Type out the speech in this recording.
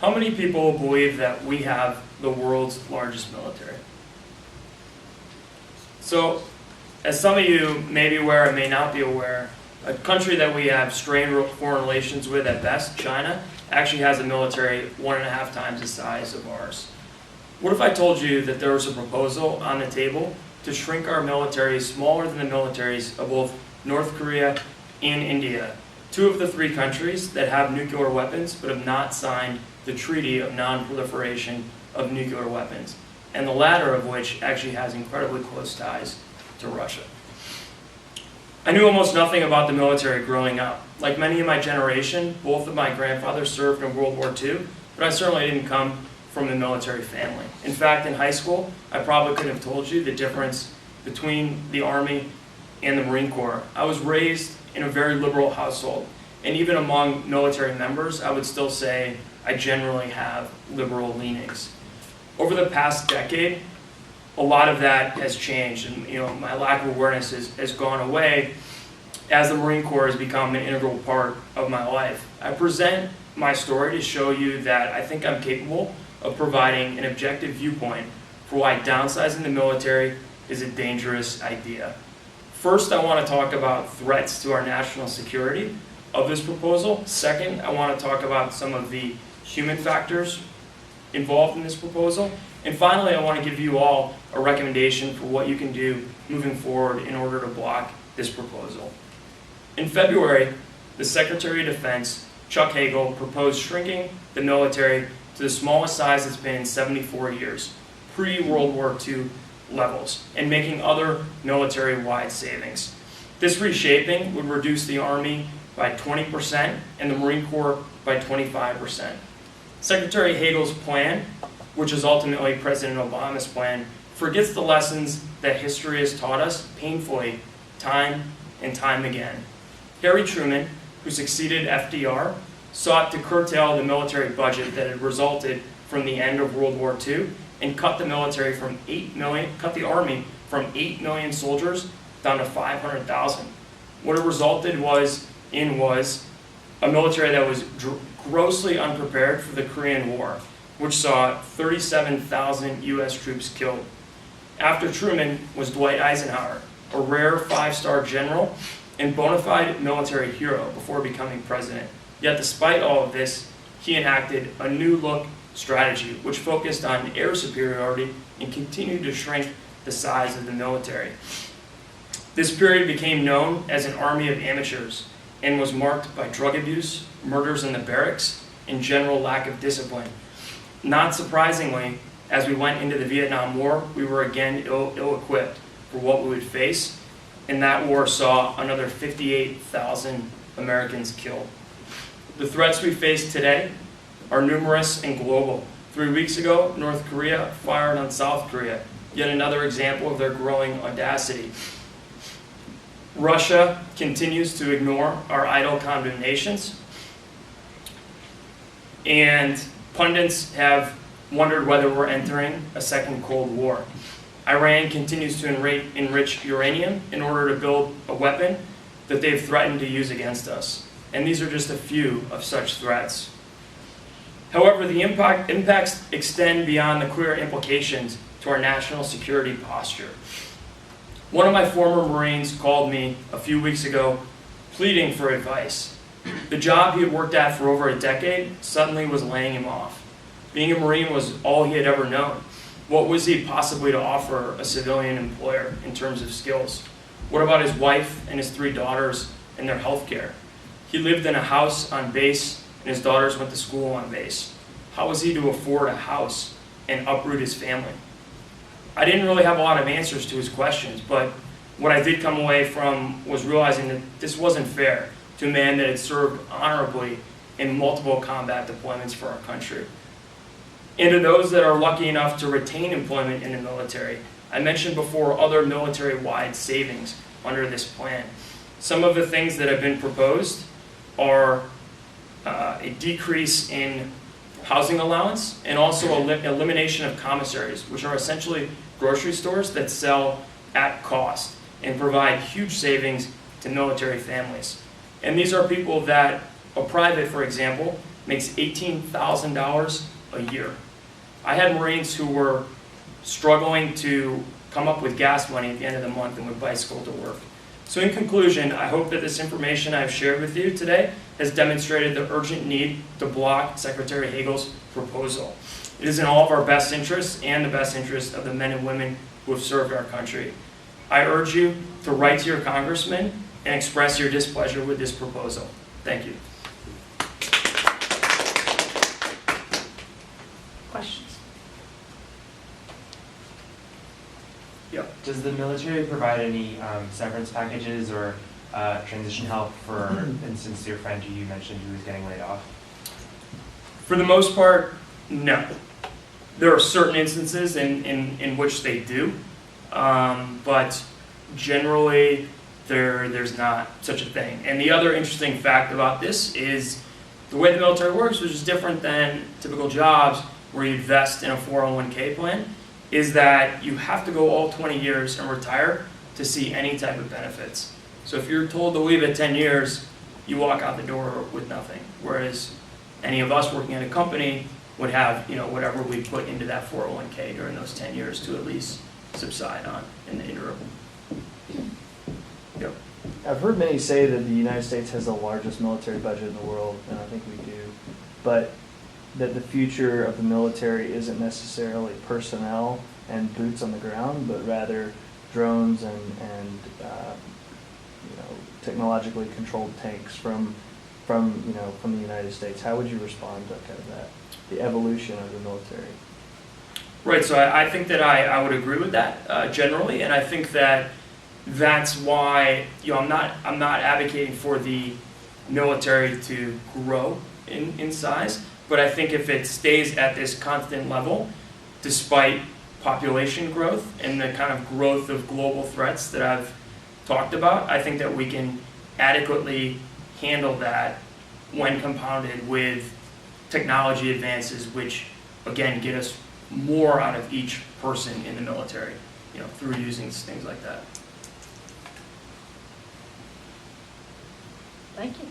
How many people believe that we have the world's largest military? So, as some of you may be aware or may not be aware, a country that we have strained foreign relations with at best, China, actually has a military 1.5 times the size of ours. What if I told you that there was a proposal on the table to shrink our military smaller than the militaries of both North Korea and India, 2 of the 3 countries that have nuclear weapons but have not signed the Treaty of Non-Proliferation of Nuclear Weapons, and the latter of which actually has incredibly close ties to Russia. I knew almost nothing about the military growing up. Like many in my generation, both of my grandfathers served in World War II, but I certainly didn't come from a military family. In fact, in high school, I probably couldn't have told you the difference between the Army and the Marine Corps. I was raised in a very liberal household, and even among military members, I would still say I generally have liberal leanings. Over the past decade, a lot of that has changed, and my lack of awareness has gone away as the Marine Corps has become an integral part of my life. I present my story to show you that I think I'm capable of providing an objective viewpoint for why downsizing the military is a dangerous idea. First, I want to talk about threats to our national security of this proposal. Second, I want to talk about some of the human factors involved in this proposal. And finally, I want to give you all a recommendation for what you can do moving forward in order to block this proposal. In February, the Secretary of Defense, Chuck Hagel, proposed shrinking the military to the smallest size it's been in 74 years, pre-World War II levels, and making other military-wide savings. This reshaping would reduce the Army by 20% and the Marine Corps by 25%. Secretary Hagel's plan, which is ultimately President Obama's plan, forgets the lessons that history has taught us painfully time and time again. Harry Truman, who succeeded FDR, sought to curtail the military budget that had resulted from the end of World War II and cut the Army from 8 million soldiers down to 500,000. What it resulted was a military that was grossly unprepared for the Korean War, which saw 37,000 U.S. troops killed. After Truman was Dwight Eisenhower, a rare 5-star general and bona fide military hero before becoming president. Yet despite all of this, he enacted a new look strategy which focused on air superiority and continued to shrink the size of the military. This period became known as an army of amateurs and was marked by drug abuse, murders in the barracks, and general lack of discipline. Not surprisingly, as we went into the Vietnam War, we were again ill-equipped for what we would face, and that war saw another 58,000 Americans killed. The threats we face today are numerous and global. 3 weeks ago, North Korea fired on South Korea, yet another example of their growing audacity. Russia continues to ignore our idle condemnations, and pundits have wondered whether we're entering a second Cold War. Iran continues to enrich uranium in order to build a weapon that they've threatened to use against us. And these are just a few of such threats. However, the impacts extend beyond the clear implications to our national security posture. One of my former Marines called me a few weeks ago pleading for advice. The job he had worked at for over a decade suddenly was laying him off. Being a Marine was all he had ever known. What was he possibly to offer a civilian employer in terms of skills? What about his wife and his 3 daughters and their health care? He lived in a house on base, and his daughters went to school on base. How was he to afford a house and uproot his family? I didn't really have a lot of answers to his questions, but what I did come away from was realizing that this wasn't fair to a man that had served honorably in multiple combat deployments for our country. And to those that are lucky enough to retain employment in the military, I mentioned before other military-wide savings under this plan. Some of the things that have been proposed are a decrease in housing allowance and also elimination of commissaries, which are essentially grocery stores that sell at cost and provide huge savings to military families. And these are people that, a private, for example, makes $18,000 a year. I had Marines who were struggling to come up with gas money at the end of the month and would bicycle to work. So in conclusion, I hope that this information I've shared with you today has demonstrated the urgent need to block Secretary Hagel's proposal. It is in all of our best interests and the best interest of the men and women who have served our country. I urge you to write to your congressman and express your displeasure with this proposal. Thank you. Questions? Yep. Does the military provide any severance packages or transition help for instance, your friend who you mentioned who was getting laid off? For the most part, no. There are certain instances in which they do, but generally there's not such a thing. And the other interesting fact about this is the way the military works, which is different than typical jobs where you invest in a 401k plan, is that you have to go all 20 years and retire to see any type of benefits. So if you're told to leave at 10 years, you walk out the door with nothing. Whereas any of us working at a company would have, whatever we put into that 401k during those 10 years to at least subside on in the interim. Yep. I've heard many say that the United States has the largest military budget in the world, and I think we do, but that the future of the military isn't necessarily personnel and boots on the ground, but rather drones and technologically controlled tanks from the United States. How would you respond to kind of that, the evolution of the military? Right, so I think that I would agree with that generally, and I think that's why I'm not advocating for the military to grow in size, but I think if it stays at this constant level, despite population growth and the kind of growth of global threats that I've talked about, I think that we can adequately handle that when compounded with technology advances, which again get us more out of each person in the military, through using things like that. Thank you.